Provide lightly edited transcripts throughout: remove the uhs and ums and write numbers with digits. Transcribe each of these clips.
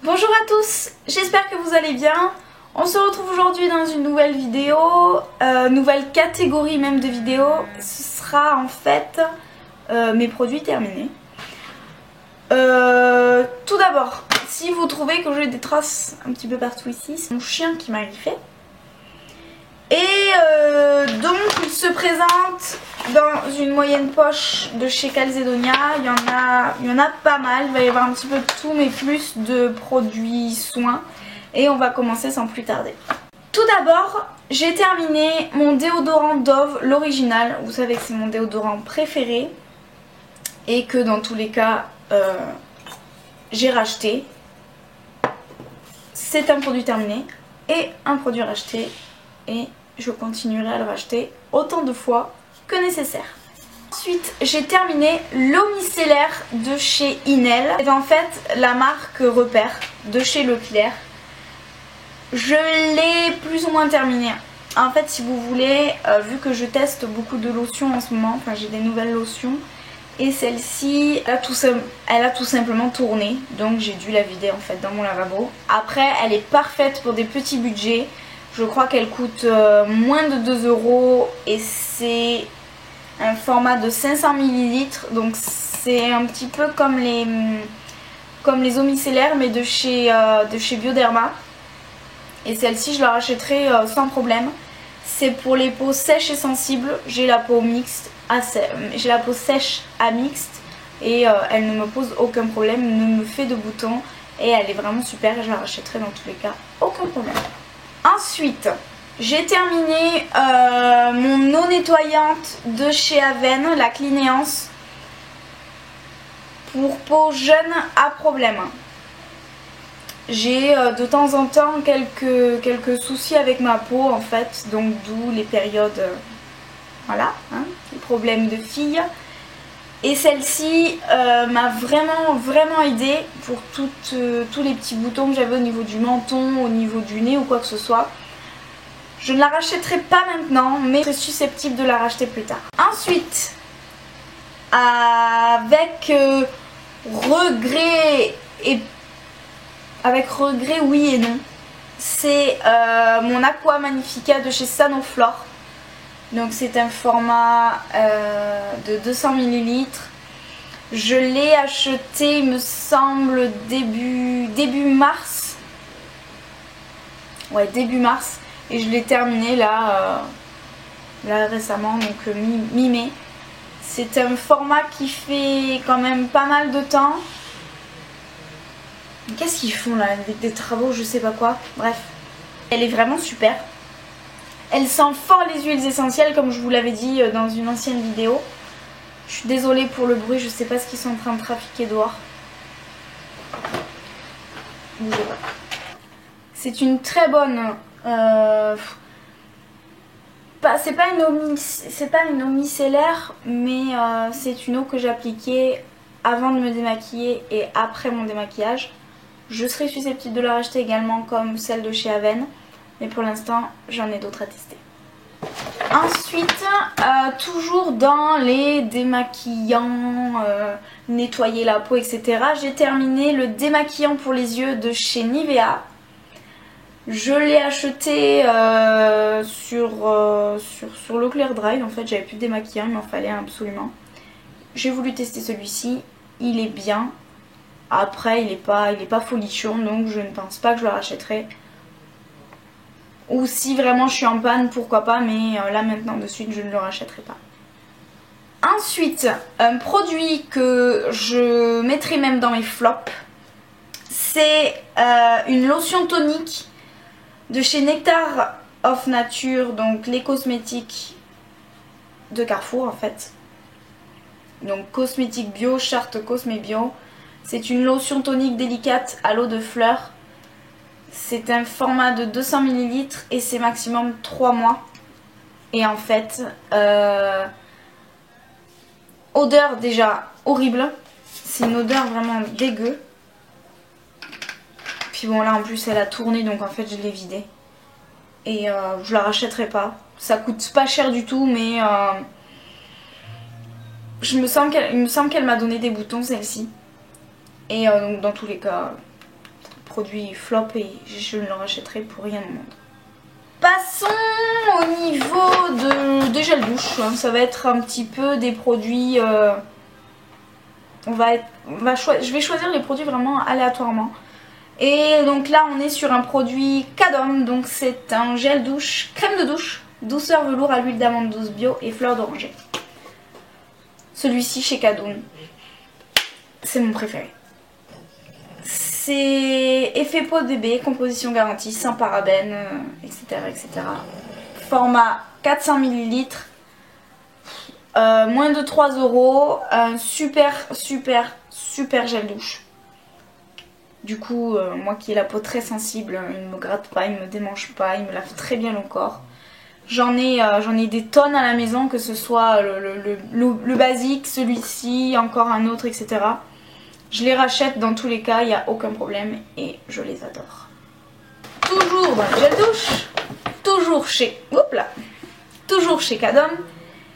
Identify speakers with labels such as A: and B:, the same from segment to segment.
A: Bonjour à tous, j'espère que vous allez bien. On se retrouve aujourd'hui dans une nouvelle vidéo, nouvelle catégorie même de vidéos. Ce sera en fait mes produits terminés. Tout d'abord, si vous trouvez que j'ai des traces un petit peu partout ici, c'est mon chien qui m'a griffé. Et donc il se présente dans une moyenne poche de chez Calzedonia. Il y en a pas mal, il va y avoir un petit peu de tout mais plus de produits soins. Et on va commencer sans plus tarder. Tout d'abord, j'ai terminé mon déodorant Dove, l'original. Vous savez que c'est mon déodorant préféré. Et que dans tous les cas, j'ai racheté. C'est un produit terminé et un produit racheté. Et je continuerai à le racheter autant de fois que nécessaire. Ensuite, j'ai terminé l'eau micellaire de chez Inel. C'est en fait la marque Repère de chez Leclerc. Je l'ai plus ou moins terminé. En fait, si vous voulez, vu que je teste beaucoup de lotions en ce moment, enfin j'ai des nouvelles lotions, et celle-ci, elle a tout simplement tourné, donc j'ai dû la vider en fait dans mon lavabo. Après, elle est parfaite pour des petits budgets. Je crois qu'elle coûte moins de 2 € et c'est un format de 500 ml. Donc c'est un petit peu comme les eaux micellaires mais de chez Bioderma. Et celle-ci je la rachèterai sans problème. C'est pour les peaux sèches et sensibles. J'ai la peau j'ai la peau sèche à mixte et elle ne me pose aucun problème, ne me fait de boutons et elle est vraiment super et je la rachèterai dans tous les cas, aucun problème. Ensuite, j'ai terminé mon eau nettoyante de chez Aven, la Clinéance, pour peau jeune à problème. J'ai de temps en temps quelques soucis avec ma peau en fait, donc d'où les périodes, voilà, hein, les problèmes de fille. Et celle-ci m'a vraiment aidée pour tous les petits boutons que j'avais au niveau du menton, au niveau du nez ou quoi que ce soit. Je ne la rachèterai pas maintenant, mais je suis susceptible de la racheter plus tard. Ensuite, avec regret oui et non, c'est mon Aqua Magnifica de chez Sanoflore. Donc c'est un format de 200 ml. Je l'ai acheté, il me semble, début mars. Ouais, début mars. Et je l'ai terminé là récemment, donc mi-mai. C'est un format qui fait quand même pas mal de temps. Qu'est-ce qu'ils font là avec des travaux, je sais pas quoi. Bref, elle est vraiment super. Elle sent fort les huiles essentielles comme je vous l'avais dit dans une ancienne vidéo. Je suis désolée pour le bruit, je sais pas ce qu'ils sont en train de trafiquer dehors. Bougez pas. C'est une très bonne... c'est pas une eau micellaire, mais c'est une eau que j'appliquais avant de me démaquiller et après mon démaquillage. Je serais susceptible de la racheter également comme celle de chez Aven, mais pour l'instant j'en ai d'autres à tester. Ensuite, toujours dans les démaquillants, nettoyer la peau, etc. J'ai terminé le démaquillant pour les yeux de chez Nivea. Je l'ai acheté sur Leclerc Drive. En fait, j'avais plus de démaquillant, il m'en fallait absolument. J'ai voulu tester celui-ci. Il est bien. Après, il est pas folichon, donc je ne pense pas que je le rachèterai. Ou si vraiment je suis en panne, pourquoi pas, mais là maintenant de suite, je ne le rachèterai pas. Ensuite, un produit que je mettrai même dans mes flops, c'est une lotion tonique de chez Nectar of Nature, donc les cosmétiques de Carrefour en fait. Donc cosmétiques bio, charte Cosmé Bio. C'est une lotion tonique délicate à l'eau de fleurs. C'est un format de 200 ml et c'est maximum 3 mois. Et en fait, odeur déjà horrible. C'est une odeur vraiment dégueu. Puis bon là en plus elle a tourné donc en fait je l'ai vidée. Et je la rachèterai pas. Ça coûte pas cher du tout mais il me semble qu'elle m'a donné des boutons celle-ci. Et donc dans tous les cas, produit flop et je ne le rachèterai pour rien au monde. Passons au niveau des gels douche. Ça va être un petit peu des produits... je vais choisir les produits vraiment aléatoirement. Et donc là on est sur un produit Cadom. Donc c'est un gel douche, crème de douche, douceur velours à l'huile d'amande douce bio et fleur d'oranger. Celui-ci chez Cadom, c'est mon préféré. C'est effet peau de bébé, composition garantie, sans parabènes, etc., etc. Format 400 ml, moins de 3 €, un super gel douche. Du coup, moi qui ai la peau très sensible, il ne me gratte pas, il ne me démange pas, il me lave très bien le corps. J'en ai des tonnes à la maison, que ce soit le basique, celui-ci, encore un autre, etc. Je les rachète dans tous les cas, il n'y a aucun problème et je les adore. Toujours dans le gel douche, toujours chez Cadom.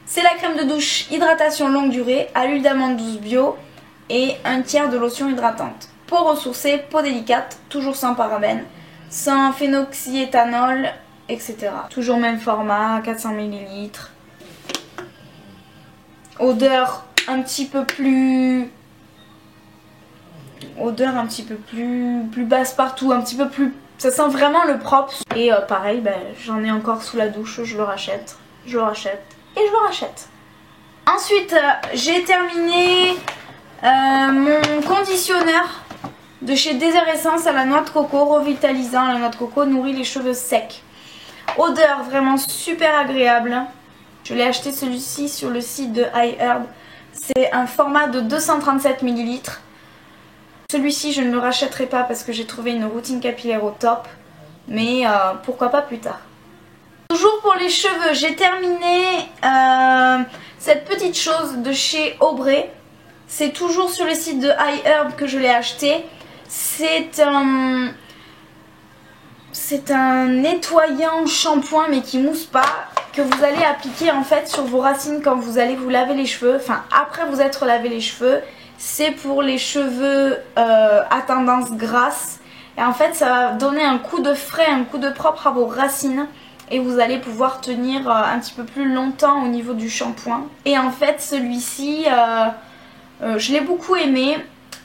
A: C'est la crème de douche hydratation longue durée à l'huile d'amande douce bio et un tiers de lotion hydratante. Peau ressourcée, peau délicate, toujours sans parabènes, sans phénoxyéthanol, etc. Toujours même format, 400 ml. Odeur un petit peu plus basse partout, un petit peu plus... Ça sent vraiment le propre. Et pareil, j'en ai encore sous la douche, je le rachète, et je le rachète. Ensuite, j'ai terminé mon conditionneur de chez Désert Essence à la noix de coco, revitalisant. La noix de coco nourrit les cheveux secs. Odeur vraiment super agréable. Je l'ai acheté celui-ci sur le site de iHerb. C'est un format de 237 ml. Celui-ci je ne le rachèterai pas parce que j'ai trouvé une routine capillaire au top. Mais pourquoi pas plus tard. Toujours pour les cheveux, j'ai terminé cette petite chose de chez Aubrey. C'est toujours sur le site de iHerb que je l'ai acheté. C'est un nettoyant shampoing mais qui mousse pas, que vous allez appliquer en fait sur vos racines quand vous allez vous laver les cheveux, enfin après vous être lavé les cheveux. C'est pour les cheveux à tendance grasse et en fait ça va donner un coup de frais, un coup de propre à vos racines et vous allez pouvoir tenir un petit peu plus longtemps au niveau du shampoing. Et en fait celui-ci je l'ai beaucoup aimé.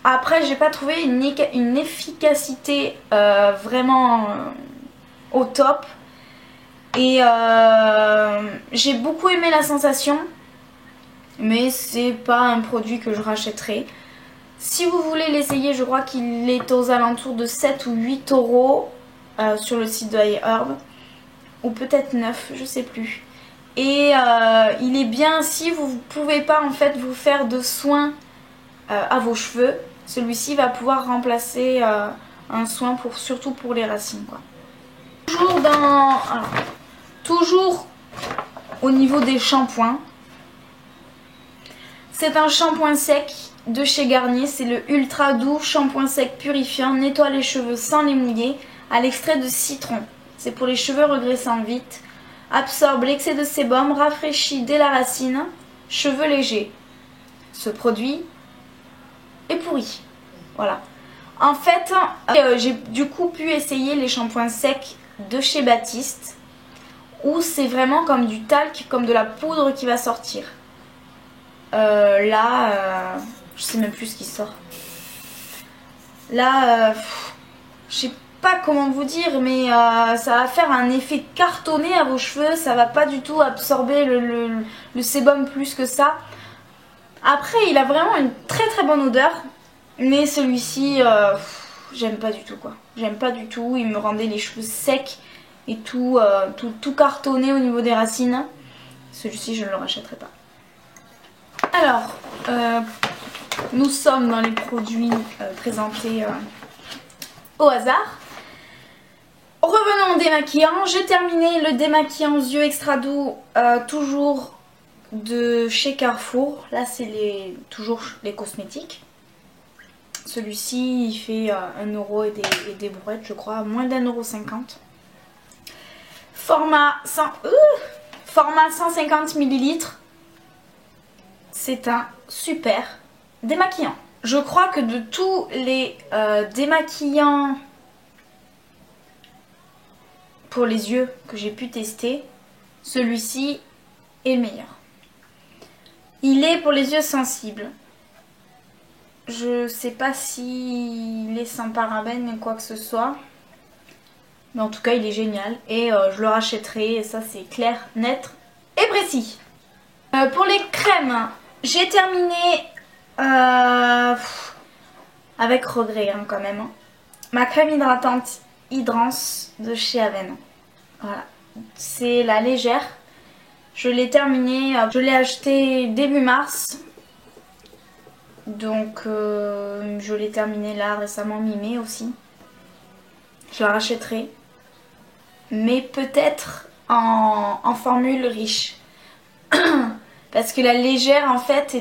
A: Après j'ai pas trouvé une efficacité vraiment au top. Et j'ai beaucoup aimé la sensation. Mais c'est pas un produit que je rachèterai. Si vous voulez l'essayer, je crois qu'il est aux alentours de 7 ou 8 € sur le site de iHerb. Ou peut-être 9, je sais plus. Et il est bien si vous ne pouvez pas en fait vous faire de soins à vos cheveux. Celui-ci va pouvoir remplacer un soin surtout pour les racines, quoi. Toujours au niveau des shampoings. C'est un shampoing sec de chez Garnier. C'est le Ultra Doux shampoing sec purifiant. Nettoie les cheveux sans les mouiller à l'extrait de citron. C'est pour les cheveux regressant vite. Absorbe l'excès de sébum. Rafraîchit dès la racine. Cheveux légers. Ce produit est pourri. Voilà. En fait, j'ai du coup pu essayer les shampoings secs de chez Baptiste. Où c'est vraiment comme du talc, comme de la poudre qui va sortir. Je sais même plus ce qui sort. Là, je sais pas comment vous dire, mais ça va faire un effet cartonné à vos cheveux. Ça va pas du tout absorber le sébum plus que ça. Après, il a vraiment une très très bonne odeur. Mais celui-ci, j'aime pas du tout, quoi. J'aime pas du tout. Il me rendait les cheveux secs et tout cartonné au niveau des racines. Celui-ci, je ne le rachèterai pas. Alors, nous sommes dans les produits présentés au hasard. Revenons au démaquillant. J'ai terminé le démaquillant yeux extra doux, toujours de chez Carrefour. Là, c'est toujours les cosmétiques. Celui-ci, il fait 1 € et des brouettes, je crois, moins d'1,50 €. Format 150 ml. C'est un super démaquillant. Je crois que de tous les démaquillants pour les yeux que j'ai pu tester, celui-ci est le meilleur. Il est pour les yeux sensibles. Je sais pas s'il est sans parabènes ou quoi que ce soit. Mais en tout cas il est génial. Et je le rachèterai. Et ça c'est clair, net et précis. Pour les crèmes, j'ai terminé avec regret hein, quand même. Ma crème hydratante Hydrance de chez Avène. Voilà. C'est la légère. Je l'ai terminée. Je l'ai achetée début mars. Donc je l'ai terminée là récemment mi-mai aussi. Je la rachèterai. Mais peut-être en formule riche. Parce que la légère en fait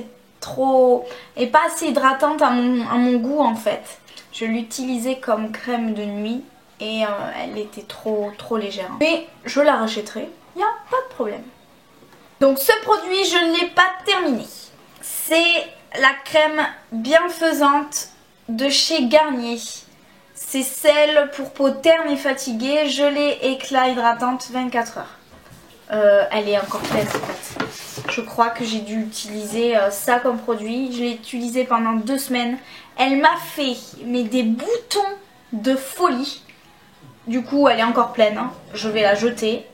A: est pas assez hydratante à mon goût en fait. Je l'utilisais comme crème de nuit et elle était trop légère. Mais je la rachèterai, il n'y a pas de problème. Donc ce produit je ne l'ai pas terminé. C'est la crème bienfaisante de chez Garnier. C'est celle pour peau terne et fatiguée, gelée éclat hydratante 24 heures. Elle est encore pleine en fait. Je crois que j'ai dû utiliser ça comme produit. Je l'ai utilisé pendant 2 semaines. Elle m'a fait mais des boutons de folie. Du coup elle est encore pleine. Hein. Je vais la jeter.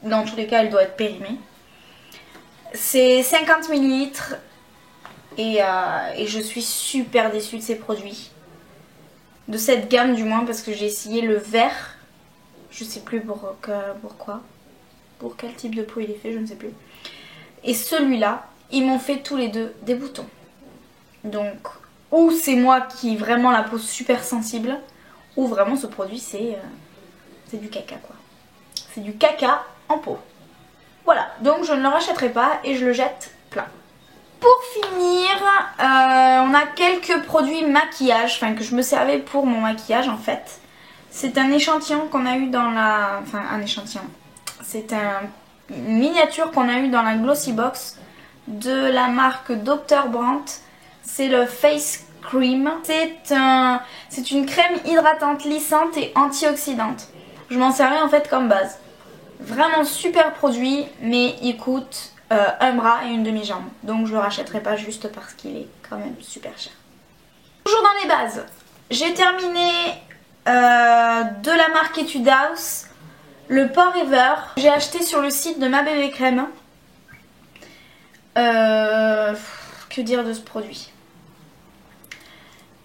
A: Dans tous les cas elle doit être périmée. C'est 50 ml. Et je suis super déçue de ces produits. De cette gamme du moins parce que j'ai essayé le vert. Je sais plus pourquoi. Pour quel type de peau il est fait, je ne sais plus. Et celui-là, ils m'ont fait tous les deux des boutons. Donc, ou c'est moi qui ai vraiment la peau super sensible, ou vraiment ce produit c'est du caca quoi. C'est du caca en peau. Voilà, donc je ne le rachèterai pas et je le jette plein. Pour finir, on a quelques produits maquillage, enfin que je me servais pour mon maquillage en fait. C'est un échantillon qu'on a eu dans la... Enfin un échantillon. C'est une miniature qu'on a eu dans la Glossy Box de la marque Dr. Brandt. C'est le Face Cream. C'est une crème hydratante lissante et antioxydante. Je m'en servais en fait comme base. Vraiment super produit, mais il coûte un bras et une demi-jambe. Donc je le rachèterai pas juste parce qu'il est quand même super cher. Toujours dans les bases, j'ai terminé de la marque Etude House le Pore Ever. J'ai acheté sur le site de Ma Bébé Crème. Que dire de ce produit?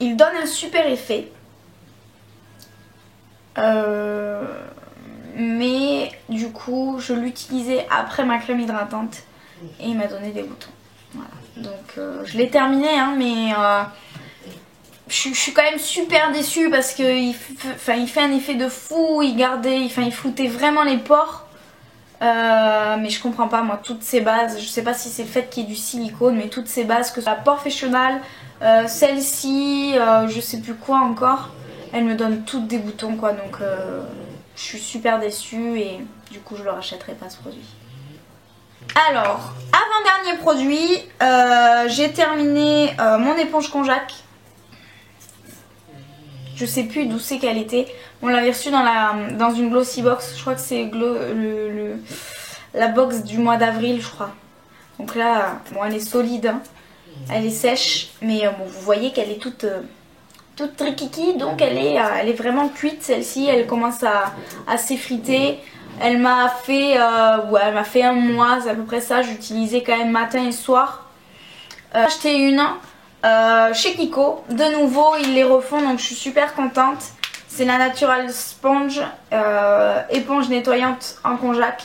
A: Il donne un super effet. Mais du coup je l'utilisais après ma crème hydratante et il m'a donné des boutons. Voilà. Donc je l'ai terminé hein, mais je suis quand même super déçue parce qu'il fait un effet de fou, il floutait vraiment les pores. Mais je comprends pas moi, toutes ces bases, je sais pas si c'est le fait qu'il y ait du silicone, mais toutes ces bases, que ce soit la Porefessional, celle-ci, je sais plus quoi encore, elles me donnent toutes des boutons quoi, donc je suis super déçue et du coup je le rachèterai pas ce produit. Alors, avant-dernier produit, j'ai terminé mon éponge Konjac. Je sais plus d'où c'est qu'elle était. On l'avait reçue dans une Glossy Box. Je crois que c'est la box du mois d'avril, je crois. Donc là, bon, elle est solide. Hein. Elle est sèche. Mais bon, vous voyez qu'elle est toute trikiki. Donc elle est vraiment cuite celle-ci. Elle commence à s'effriter. Elle m'a fait, elle m'a fait un mois. C'est à peu près ça. J'utilisais quand même matin et soir. J'ai acheté une. Chez Kiko, de nouveau ils les refont donc je suis super contente. C'est la Natural Sponge éponge nettoyante en konjac.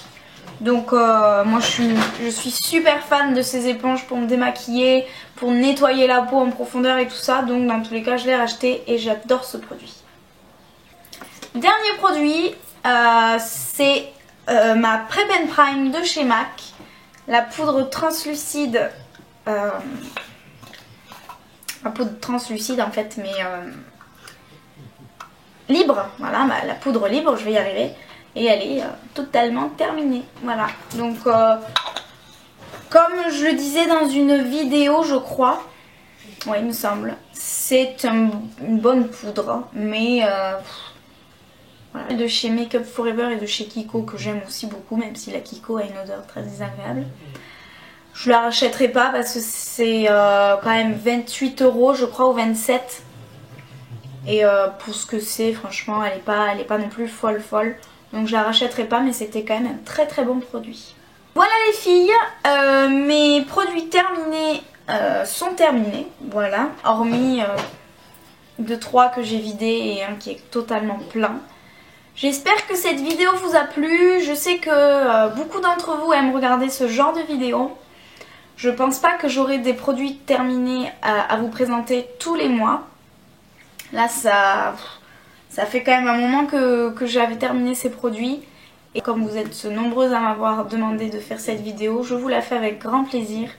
A: Donc moi je suis super fan de ces éponges pour me démaquiller, pour nettoyer la peau en profondeur et tout ça. Donc dans tous les cas je l'ai racheté et j'adore ce produit. Dernier produit, c'est ma Prep and Prime de chez MAC. La poudre translucide. La poudre translucide en fait, mais libre, voilà, la poudre libre, je vais y arriver, et elle est totalement terminée, voilà. Donc comme je le disais dans une vidéo je crois, Ouais, il me semble. C'est une bonne poudre, mais voilà. De chez Make Up Forever et de chez Kiko que j'aime aussi beaucoup, même si la Kiko a une odeur très désagréable. Je la rachèterai pas parce que c'est quand même 28 € je crois, ou 27. Et pour ce que c'est, franchement, elle est pas non plus folle. Donc je la rachèterai pas, mais c'était quand même un très très bon produit. Voilà les filles, mes produits terminés sont terminés. Voilà, hormis 2-3 que j'ai vidés et un qui est totalement plein. J'espère que cette vidéo vous a plu. Je sais que beaucoup d'entre vous aiment regarder ce genre de vidéo. Je pense pas que j'aurai des produits terminés à vous présenter tous les mois. Là ça fait quand même un moment que j'avais terminé ces produits. Et comme vous êtes nombreuses à m'avoir demandé de faire cette vidéo, je vous la fais avec grand plaisir.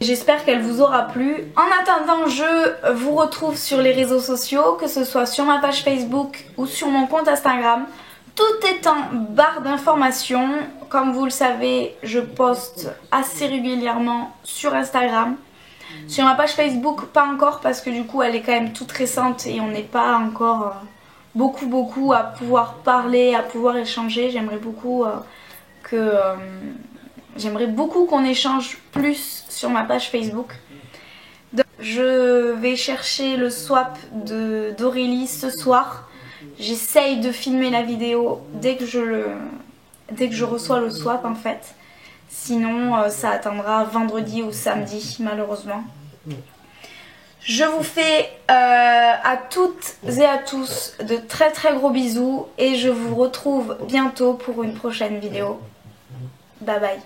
A: J'espère qu'elle vous aura plu. En attendant, je vous retrouve sur les réseaux sociaux, que ce soit sur ma page Facebook ou sur mon compte Instagram. Tout est en barre d'informations. Comme vous le savez, je poste assez régulièrement sur Instagram. Sur ma page Facebook, pas encore parce que du coup elle est quand même toute récente et on n'est pas encore beaucoup à pouvoir parler, à pouvoir échanger. J'aimerais beaucoup qu'on échange plus sur ma page Facebook. Donc, je vais chercher le swap d'Aurélie ce soir. J'essaye de filmer la vidéo dès que je reçois le swap en fait. Sinon ça attendra vendredi ou samedi malheureusement. Je vous fais à toutes et à tous de très très gros bisous et je vous retrouve bientôt pour une prochaine vidéo. Bye bye.